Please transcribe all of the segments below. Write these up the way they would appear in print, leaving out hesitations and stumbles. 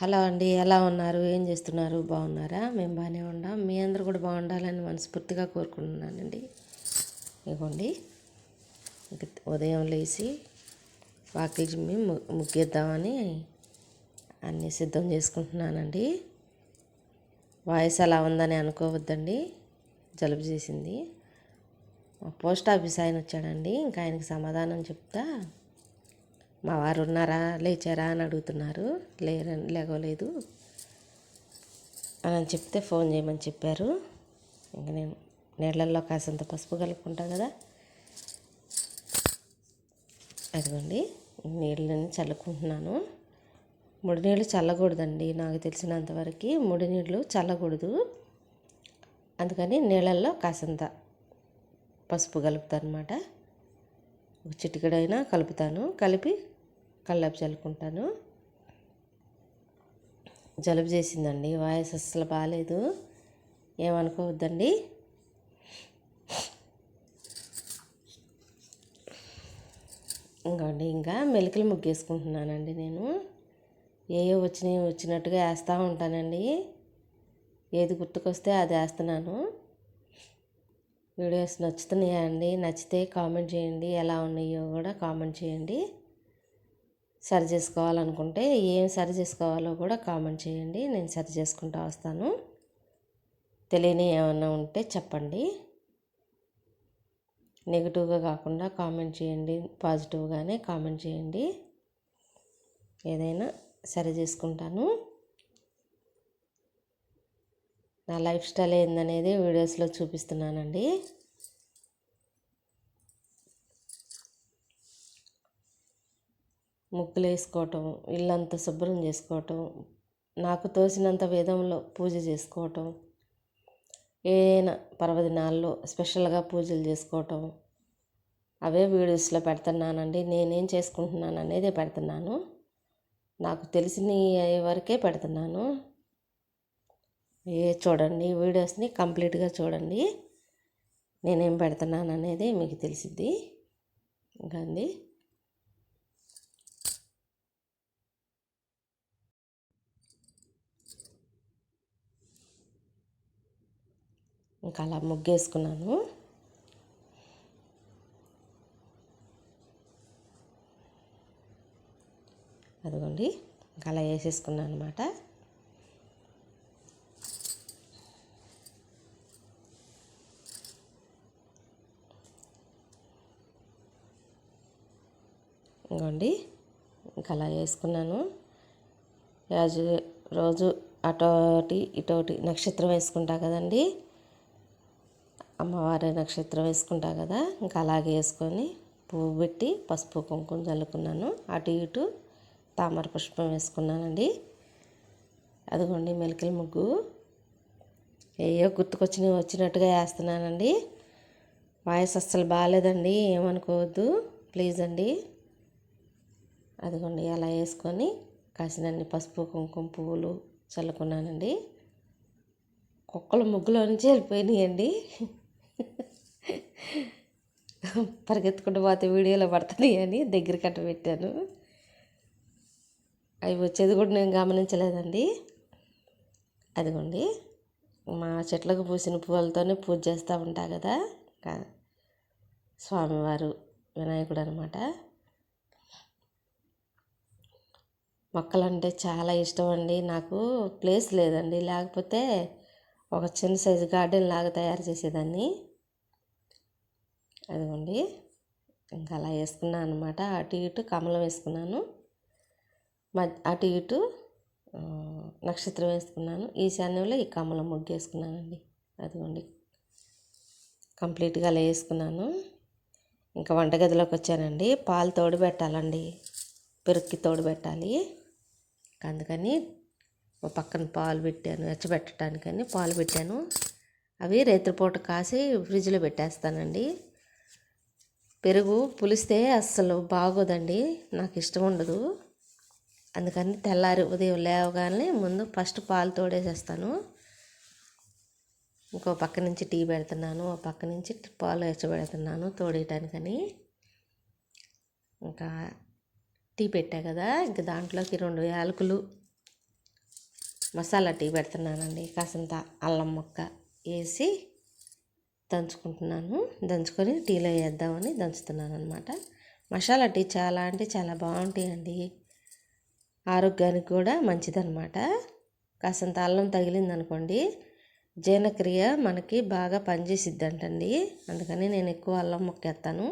Hello అండి, ఎలా ఉన్నారు? ఏం చేస్తున్నారు? బాగున్నారా? మేము బాగానే ఉన్నాం. మీ అందరూ కూడా బాగుండాలని మనస్ఫూర్తిగా కోరుకుంటున్నానండి. ఇదిగోండి, ఇంక ఉదయం లేచి వాకిలి చిమ్మి ముగ్గేద్దామని అన్నీ సిద్ధం చేసుకుంటున్నానండి. వాయిస్ అలా ఉందని అనుకోవద్దండి, జలుబు చేసింది. పోస్ట్ ఆఫీస్ ఆయన వచ్చాడండి, ఇంకా ఆయనకి సమాధానం చెప్తా. మా వారు ఉన్నారా, లేచారా అని అడుగుతున్నారు. లేగలేదు అని చెప్తే ఫోన్ చేయమని చెప్పారు. ఇంక నేను నీళ్ళల్లో కాసంత పసుపు కలుపుకుంటా కదా, అదిగోండి నీళ్ళని చల్లుకుంటున్నాను. ముడి నీళ్ళు చల్లకూడదండి, నాకు తెలిసినంతవరకు ముడి నీళ్ళు చల్లకూడదు. అందుకని నీళ్ళల్లో కాసంత పసుపు కలుపుతాను అనమాట. ఒక చిటికెడైనా కలుపుతాను, కలిపి కళ్ళాపు చల్లుకుంటాను. జలుబు చేసిందండి, వాయిస్ అస్సలు బాగాలేదు, ఏమనుకోవద్దండి. ఇంకోండి, ఇంకా మెలికలు ముగ్గేసుకుంటున్నానండి. నేను వచ్చినట్టుగా వేస్తూ ఉంటానండి. ఏది గుర్తుకొస్తే అది వేస్తున్నాను. వీడియోస్ నచ్చుతున్నాయా అండి? నచ్చితే కామెంట్ చేయండి, ఎలా ఉన్నాయో కూడా కామెంట్ చేయండి. సరి చేసుకోవాలనుకుంటే ఏం సరి చేసుకోవాలో కూడా కామెంట్ చేయండి, నేను సరి చేసుకుంటూ వస్తాను. తెలియని ఏమన్నా ఉంటే చెప్పండి. నెగిటివ్గా కాకుండా కామెంట్ చేయండి, పాజిటివ్గానే కామెంట్ చేయండి. ఏదైనా సరి చేసుకుంటాను. నా లైఫ్ స్టైల్ ఏందనేది వీడియోస్లో చూపిస్తున్నానండి. ముగ్గులు వేసుకోవటం, ఇల్లంతా శుభ్రం చేసుకోవటం, నాకు తోసినంత విధంలో పూజ చేసుకోవటం, ఏదైనా పర్వదినాల్లో స్పెషల్గా పూజలు చేసుకోవటం, అవే వీడియోస్లో పెడుతున్నానండి. నేనేం చేసుకుంటున్నాను అనేదే పెడుతున్నాను. నాకు తెలిసిన వరకే పెడుతున్నాను. చూడండి, వీడియోస్ని కంప్లీట్గా చూడండి, నేనేం పెడుతున్నాను అనేది మీకు తెలిసిద్ది. ఇంకా అండి, ఇంకా అలా ముగ్గేసుకున్నాను. అదిగోండి, ఇంకా అలా వేసేసుకున్నాను అనమాట. ఇంకోండి, ఇంకా అలా వేసుకున్నాను. రోజు అటోటి ఇటోటి నక్షత్రం వేసుకుంటా కదండి, అమ్మవారి నక్షత్రం వేసుకుంటా కదా, ఇంకా అలాగే వేసుకొని పువ్వు పెట్టి పసుపు కుంకుమ చల్లుకున్నాను. అటు ఇటు తామర పుష్పం వేసుకున్నానండి. అదిగోండి మెలికల ముగ్గు, వచ్చినట్టుగా వేస్తున్నానండి. వాయిస్ అస్సలు బాగాలేదండి, ఏమనుకోవద్దు ప్లీజ్ అండి. అదిగోండి, అలా వేసుకొని కాసినన్ని పసుపు కుంకుమ పువ్వులు చల్లుకున్నానండి. కుక్కలు ముగ్గులో నుంచి వెళ్ళిపోయినాయండి, పరిగెత్తుకుంటూ పోతే వీడియోలో పడుతున్నాయి అని దగ్గర కట్ట పెట్టాను. అవి వచ్చేది కూడా నేను గమనించలేదండి. అదిగోండి, మా చెట్లకు పూసిన పువ్వులతోనే పూజ చేస్తూ ఉంటా కదా, స్వామివారు వినాయకుడు అనమాట. మొక్కలంటే చాలా ఇష్టం అండి. నాకు ప్లేస్ లేదండి, లేకపోతే ఒక చిన్న సైజు గార్డెన్ లాగా తయారు చేసేదాన్ని. అదిగోండి, ఇంకా అలా వేసుకున్నాను అనమాట. అటు ఇటు కమలం వేసుకున్నాను, అటు ఇటు నక్షత్రం వేసుకున్నాను, ఈశాన్యంలో ఈ కమలం ముగ్గు వేసుకున్నానండి. అదిగోండి, కంప్లీట్గా అలా వేసుకున్నాను. ఇంకా వంటగదిలోకి వచ్చానండి. పాలు తోడు పెట్టాలండి, పెరుగుకి తోడు పెట్టాలి. అందుకని ఒక పక్కన పాలు పెట్టాను, ఎచ్చబెట్టడానికని పాలు పెట్టాను. అవి రేత్రిపూట కాసి ఫ్రిడ్జ్లో పెట్టేస్తానండి. పెరుగు పులిస్తే అస్సలు బాగోదండి, నాకు ఇష్టం ఉండదు. అందుకని తెల్లారి ఉదయం లేవగానే ముందు ఫస్ట్ పాలు తోడేసేస్తాను. ఇంకో పక్క నుంచి టీ పెడుతున్నాను, ఒక పక్క నుంచి పాలు ఎచ్చబెడుతున్నాను తోడేయటానికని. ఇంకా టీ పెట్టా కదా, ఇంకా దాంట్లోకి 2 యాలకులు, మసాలా టీ పెడుతున్నానండి. కాసంత అల్లం ముక్క వేసి దంచుకుంటున్నాను. దంచుకొని టీలో వేద్దామని దంచుతున్నాను అనమాట. మసాలా టీ చాలా అంటే చాలా బాగుంటాయండి. ఆరోగ్యానికి కూడా మంచిదన్నమాట. కాసంత అల్లం తగిలిందనుకోండి జీర్ణక్రియ మనకి బాగా పనిచేసిద్దంటండి. అందుకని నేను ఎక్కువ అల్లం ముక్కేస్తాను.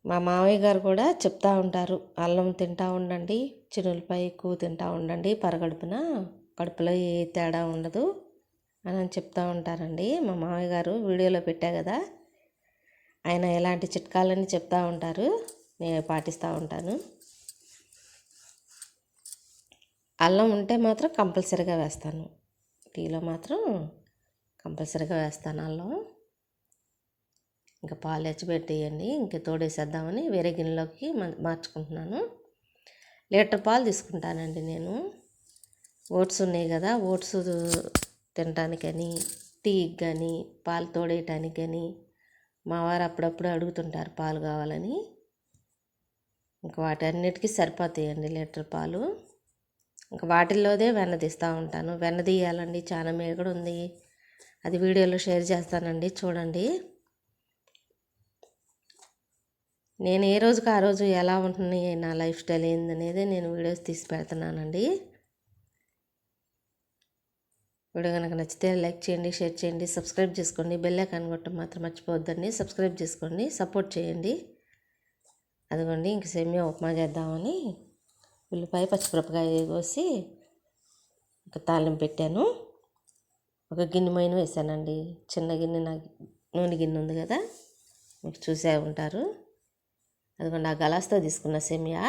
మా మావయ్య గారు కూడా చెప్తా ఉంటారు, అల్లం తింటా ఉండండి, చిన్నులపాయ ఎక్కువ తింటా ఉండండి, పరగడుపున కడుపులో ఏ తేడా ఉండదు అని చెప్తూ ఉంటారండి. మా మావయ్య గారు వీడియోలో పెట్టా కదా, ఆయన ఎలాంటి చిట్కాలని చెప్తూ ఉంటారు, నేను పాటిస్తూ ఉంటాను. అల్లం ఉంటే మాత్రం కంపల్సరీగా వేస్తాను. టీలో మాత్రం కంపల్సరీగా వేస్తాను అల్లం. ఇంకా పాలు ఎచ్చబెట్టేయండి, ఇంకా తోడేసేద్దామని వేరే గిన్నెలోకి మార్చుకుంటున్నాను. లీటర్ పాలు తీసుకుంటానండి నేను. ఓట్స్ ఉన్నాయి కదా, ఓట్స్ తినటానికని, టీకి కానీ, పాలు తోడేయటానికి కానీ మా వారు అప్పుడప్పుడు అడుగుతుంటారు పాలు కావాలని. ఇంకా వాటన్నిటికీ సరిపోతాయండి లీటర్ పాలు. ఇంకా వాటిల్లోదే వెన్న తీస్తూ ఉంటాను. వెన్న తీయాలండి, చాలా మేగడ ఉంది, అది వీడియోలో షేర్ చేస్తానండి, చూడండి. నేను ఏ రోజుకి ఆ రోజు ఎలా ఉంటుంది, నా లైఫ్ స్టైల్ ఏందనేది నేను వీడియోస్ తీసి పెడుతున్నానండి. వీడియో కనుక నచ్చితే లైక్ చేయండి, షేర్ చేయండి, సబ్స్క్రైబ్ చేసుకోండి. బెల్ ఐకాన్ కొట్టడం మాత్రం మర్చిపోవద్దండి. సబ్స్క్రైబ్ చేసుకోండి, సపోర్ట్ చేయండి. అదిగోండి ఇంక సేమియా ఉప్మా చేద్దామని ఉల్లిపాయ పచ్చిమిరపకాయ కోసి ఒక తాలింపు పెట్టాను. ఒక గిన్నె మైను వేసానండి, చిన్న గిన్నె, నా నూనె గిన్నె ఉంది కదా, మీకు చూసే ఉంటారు. అదిగోండి ఆ గ్లాస్తో తీసుకున్న సేమియా,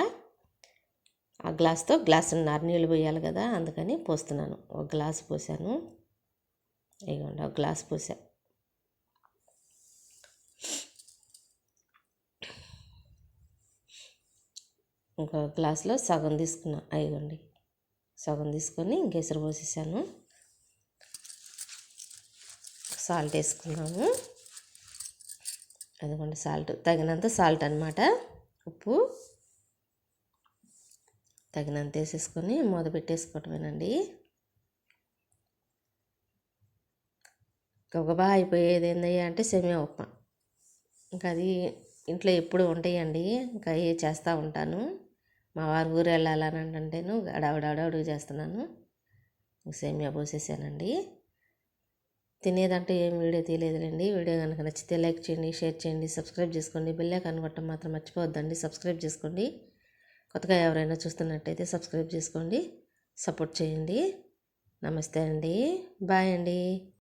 ఆ గ్లాస్తో గ్లాసున్నర నీళ్ళు పోయాలి కదా, అందుకని పోస్తున్నాను. ఒక గ్లాసు పోసాను, ఇదిగోండి ఒక గ్లాసు పోసా. ఇంకో గ్లాసులో సగం తీసుకున్నా, ఇదిగోండి సగం తీసుకొని ఇంకెసరు పోసేసాను. సాల్ట్ వేసుకున్నాము, అదిగోండి సాల్ట్ తగినంత సాల్ట్ అనమాట, ఉప్పు తగినంత వేసేసుకొని మూత పెట్టేసుకోవటమేనండి. గబగబా అయిపోయేది ఏందయ్యా అంటే సేమియా ఉప్మా. ఇంకా అది ఇంట్లో ఎప్పుడు ఉంటాయండి, ఇంకా ఏ చేస్తూ ఉంటాను. మా వారు ఊరు వెళ్ళాలని అంటేను అడవుడు చేస్తున్నాను. సేమియా పోసేసానండి. తినేదంటే ఏం వీడియో తీయలేదులేండి. వీడియో కనుక నచ్చితే లైక్ చేయండి, షేర్ చేయండి, సబ్స్క్రైబ్ చేసుకోండి. బెల్ ఐకాన్ కొట్టడం మాత్రం మర్చిపోవద్దండి. సబ్స్క్రైబ్ చేసుకోండి. కొత్తగా ఎవరైనా చూస్తున్నట్టయితే సబ్స్క్రైబ్ చేసుకోండి, సపోర్ట్ చేయండి. నమస్తే అండి, బాయ్ అండి.